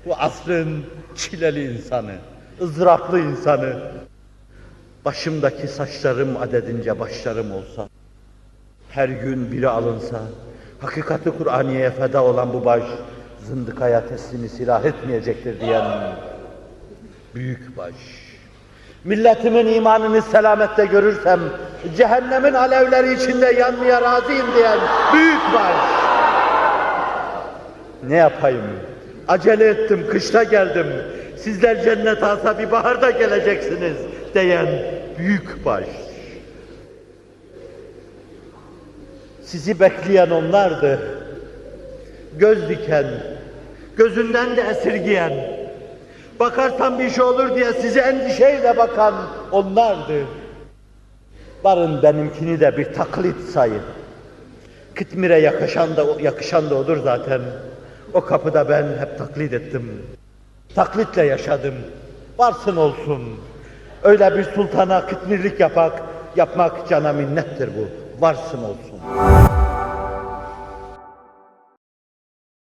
Bu asrın çileli insanı, ızdıraplı insanı. Başımdaki saçlarım adedince başlarım olsa, her gün biri alınsa, hakikati Kur'aniye'ye feda olan bu baş, zındıkaya teslimi silah etmeyecektir diyen büyük baş. Milletimin imanını selamette görürsem, cehennemin alevleri içinde yanmaya razıyım diyen büyük baş. Ne yapayım? Acele ettim, kışta geldim. Sizler cennet alsa bir baharda geleceksiniz diyen büyük baş. Sizi bekleyen onlardı. Göz diken, gözünden de esirgeyen, bakarsan bir şey olur diye size endişeyle bakan onlardı. Varın benimkini de bir taklit sayın. Kıtmir'e yakışan da odur zaten. O kapıda ben hep taklit ettim. Taklitle yaşadım. Varsın olsun. Öyle bir sultana kıtmirlik yapmak cana minnettir bu. Varsın olsun.